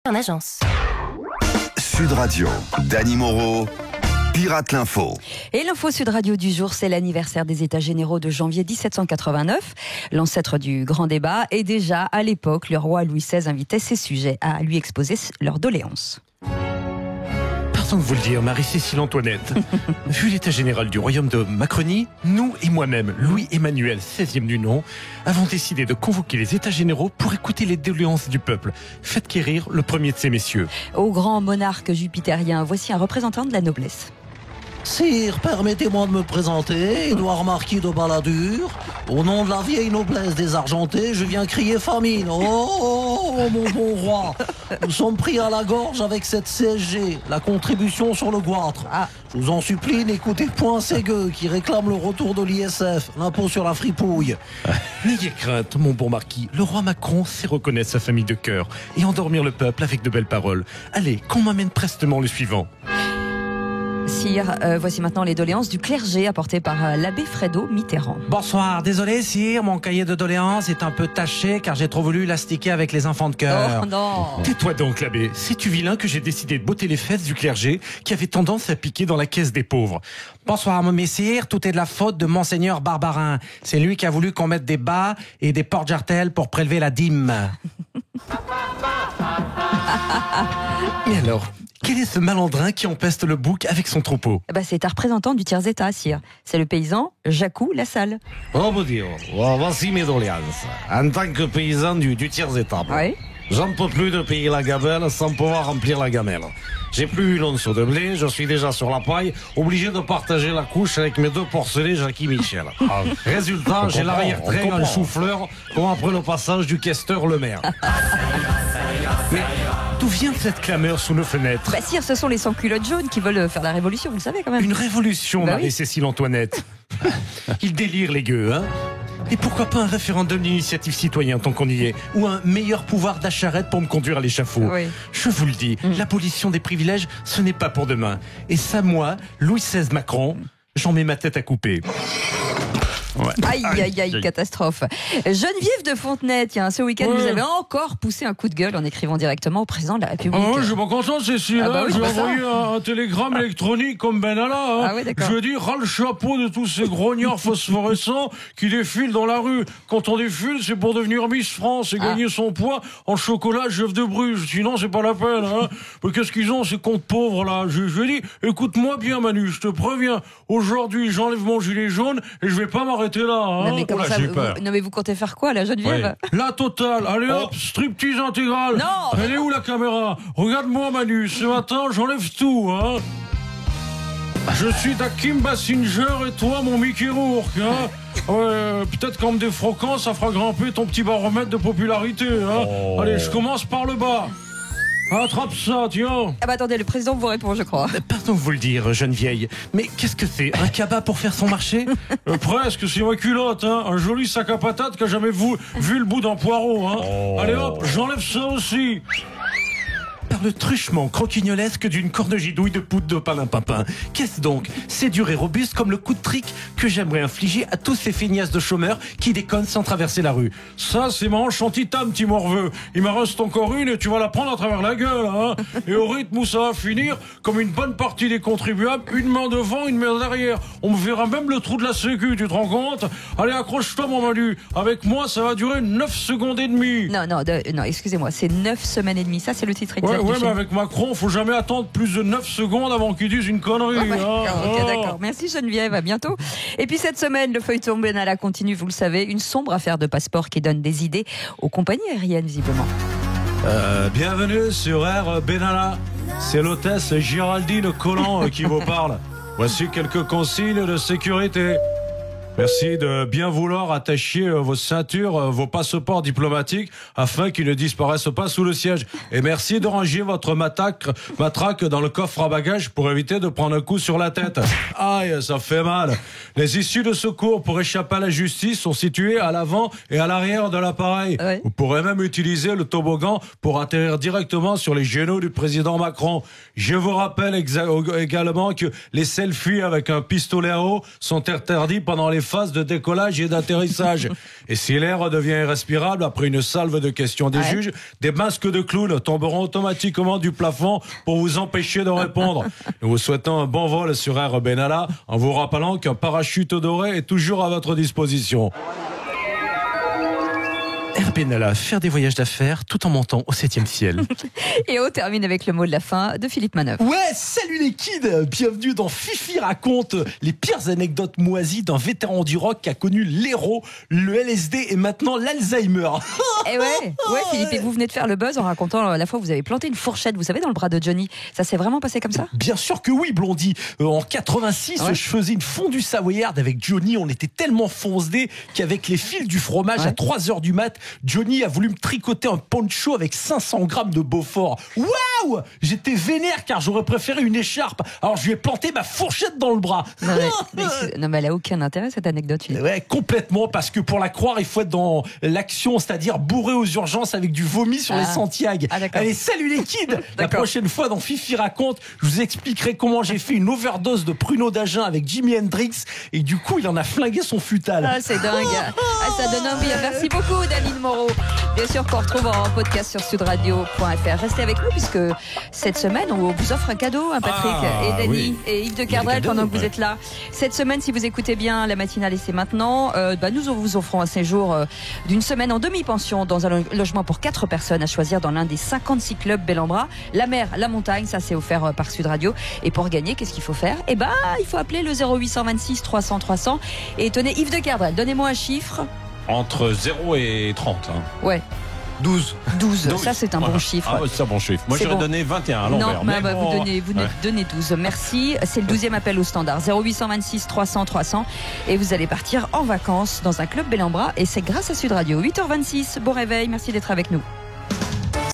En agence. Sud Radio, Dany Moreau, Pirate l'Info. Et l'info Sud Radio du jour, c'est l'anniversaire des États généraux de janvier 1789, l'ancêtre du grand débat. Et déjà, à l'époque, le roi Louis XVI invitait ses sujets à lui exposer leurs doléances. Pardon de vous le dire, Marie-Cécile Antoinette. Vu l'état général du royaume de Macronie, nous et moi-même, Louis-Emmanuel, 16e du nom, avons décidé de convoquer les États généraux pour écouter les doléances du peuple. Faites quérir le premier de ces messieurs. Au grand monarque jupitérien, voici un représentant de la noblesse. Sire, permettez-moi de me présenter, Édouard Marquis de Balladur. Au nom de la vieille noblesse désargentée, je viens crier famine. Oh, mon bon roi, nous sommes pris à la gorge avec cette CSG, la contribution sur le goitre. Je vous en supplie, n'écoutez point ces gueux qui réclament le retour de l'ISF, l'impôt sur la fripouille. N'ayez crainte, mon bon marquis. Le roi Macron sait reconnaître sa famille de cœur et endormir le peuple avec de belles paroles. Allez, qu'on m'amène prestement le suivant. Sire, voici maintenant les doléances du clergé apportées par l'abbé Fredo Mitterrand. Bonsoir, désolé sire, mon cahier de doléances est un peu taché car j'ai trop voulu l'astiquer avec les enfants de cœur. Oh non. Tais-toi donc, l'abbé. C'est-tu vilain que j'ai décidé de botter les fesses du clergé qui avait tendance à piquer dans la caisse des pauvres? Bonsoir, mon messire, tout est de la faute de Monseigneur Barbarin. C'est lui qui a voulu qu'on mette des bas et des porte-jartelles pour prélever la dîme. Et alors, quel est ce malandrin qui empeste le bouc avec son troupeau? C'est un représentant du tiers-état, sire. C'est le paysan Jacou Lassalle. Oh mon Dieu, voici mes doléances. En tant que paysan du tiers-état, Oui. j'en peux plus de payer la gabelle sans pouvoir remplir la gamelle. J'ai plus une once de blé, je suis déjà sur la paille, obligé de partager la couche avec mes deux porcelets Jackie Michel. Résultat, j'ai l'arrière-train en chou-fleur, comme après le passage du questeur Le Maire. Mais d'où vient cette clameur sous nos fenêtres? Sire, ce sont les sans-culottes jaunes qui veulent faire la révolution, vous le savez quand même. Une révolution, oui. Marie-Cécile Antoinette. Ils délirent, les gueux, hein? Et pourquoi pas un référendum d'initiative citoyen tant qu'on y est? Ou un meilleur pouvoir d'acharette pour me conduire à l'échafaud? Oui. Je vous le dis, l'abolition des privilèges, ce n'est pas pour demain. Et ça, moi, Louis XVI Macron, j'en mets ma tête à couper. Ouais. Aïe, catastrophe. Geneviève de Fontenay, tiens, ce week-end, vous avez encore poussé un coup de gueule en écrivant directement au président de la République. Ah ouais, je suis pas content, Cécile. Oui, j'ai envoyé un télégramme électronique comme Benalla. Ah oui, d'accord. Je dis, ras le chapeau de tous ces grognards phosphorescents qui défilent dans la rue. Quand on défile, c'est pour devenir Miss France et gagner son poids en chocolat Jeff de Bruges. Sinon, c'est pas la peine. Hein. Mais qu'est-ce qu'ils ont, ces comptes pauvres, là? Je dis, écoute-moi bien, Manu, je te préviens. Aujourd'hui, j'enlève mon gilet jaune et je vais pas m'arrêter là. Hein. Non, mais comment ça, non, mais vous comptez faire quoi, la Geneviève? La totale. Allez hop, striptease intégrale. Non. Elle est où la caméra? Regarde-moi, Manu. Ce matin, j'enlève tout, hein. Je suis ta Kim Basinger et toi, mon Mickey Rourke, hein. Peut-être qu'en me défroquant, ça fera grimper ton petit baromètre de popularité, hein. Allez, je commence par le bas. Attrape ça, tiens. Attendez, le président vous répond, je crois. Pardon de vous le dire, jeune vieille, mais qu'est-ce que c'est? Un cabas pour faire son marché? Presque, c'est ma culotte, hein. Un joli sac à patates qui a jamais vu le bout d'un poireau, hein. Allez hop, j'enlève ça aussi. Par le truchement croquignolesque d'une corne gidouille de poudre de palin-papin. Qu'est-ce donc? C'est dur et robuste comme le coup de trick que j'aimerais infliger à tous ces feignasses de chômeurs qui déconnent sans traverser la rue. Ça, c'est ma hanche en titane, petit morveux. Il m'en reste encore une et tu vas la prendre à travers la gueule, hein. Et au rythme où ça va finir, comme une bonne partie des contribuables, une main devant, une main derrière. On me verra même le trou de la sécu, tu te rends compte? Allez, accroche-toi, mon Manu. Avec moi, ça va durer 9 secondes et demie. Non, excusez-moi, c'est 9 semaines et demie. Ça, c'est le titre exact. Ouais, mais avec Macron, faut jamais attendre plus de 9 secondes avant qu'il dise une connerie. Ok, d'accord. Merci Geneviève, à bientôt. Et puis cette semaine, le feuilleton Benalla continue, vous le savez, une sombre affaire de passeport qui donne des idées aux compagnies aériennes, visiblement. Bienvenue sur Air Benalla. C'est l'hôtesse Géraldine Collant qui vous parle. Voici quelques consignes de sécurité. Merci de bien vouloir attacher vos ceintures, vos passeports diplomatiques afin qu'ils ne disparaissent pas sous le siège. Et merci de ranger votre matraque dans le coffre à bagages pour éviter de prendre un coup sur la tête. Aïe, ça fait mal. Les issues de secours pour échapper à la justice sont situées à l'avant et à l'arrière de l'appareil. Ouais. Vous pourrez même utiliser le toboggan pour atterrir directement sur les genoux du président Macron. Je vous rappelle également que les selfies avec un pistolet à eau sont interdits pendant les phase de décollage et d'atterrissage. Et si l'air devient irrespirable après une salve de questions des juges, des masques de clowns tomberont automatiquement du plafond pour vous empêcher de répondre. Nous vous souhaitons un bon vol sur Air Benalla en vous rappelant qu'un parachute doré est toujours à votre disposition. Air Benalla, faire des voyages d'affaires tout en montant au 7e ciel. Et on termine avec le mot de la fin de Philippe Manœuvre. Ouais, salut les kids, bienvenue dans Fifi raconte les pires anecdotes moisies d'un vétéran du rock qui a connu l'héros, le LSD et maintenant l'Alzheimer. Et ouais, Philippe, et vous venez de faire le buzz en racontant la fois où vous avez planté une fourchette, vous savez, dans le bras de Johnny. Ça s'est vraiment passé comme ça ? Bien sûr que oui, Blondie. En 86, je faisais une fondue savoyarde avec Johnny. On était tellement foncedés qu'avec les fils du fromage à 3h du mat, Johnny a voulu me tricoter un poncho avec 500 grammes de Beaufort. Waouh! J'étais vénère car j'aurais préféré une écharpe. Alors je lui ai planté ma fourchette dans le bras. Non mais elle a aucun intérêt cette anecdote, Philippe. Ouais, complètement, parce que pour la croire, il faut être dans l'action, c'est-à-dire bourré aux urgences avec du vomi sur les Santiago. Allez, salut les kids. La prochaine fois dans Fifi raconte, je vous expliquerai comment j'ai fait une overdose de pruneau d'Agen avec Jimi Hendrix et du coup il en a flingué son futal. Ah, c'est dingue. Ça donne envie. Merci beaucoup, Danine Moreau. Bien sûr qu'on retrouve en podcast sur sudradio.fr. Restez avec nous puisque cette semaine on vous offre un cadeau, Patrick et Dany et Yves de Kerdrel pendant que vous êtes là. Cette semaine, si vous écoutez bien la matinale et c'est maintenant, nous vous offrons un séjour d'une semaine en demi-pension dans un logement pour 4 personnes à choisir dans l'un des 56 clubs Bel-en-Bras. La mer, la montagne, ça c'est offert par Sud Radio. Et pour gagner, qu'est-ce qu'il faut faire ? Il faut appeler le 0826 300 300 et tenez, Yves de Kerdrel, donnez-moi un chiffre. Entre 0 et 30. Ouais. 12. Ça c'est un bon chiffre. Ah, c'est un bon chiffre. Moi j'aurais donné 21 à l'envers. Non, vous donnez 12. Merci. C'est le 12e appel au standard. 0826 300 300. Et vous allez partir en vacances dans un club Bel-en-Bras. Et c'est grâce à Sud Radio. 8h26. Bon réveil. Merci d'être avec nous.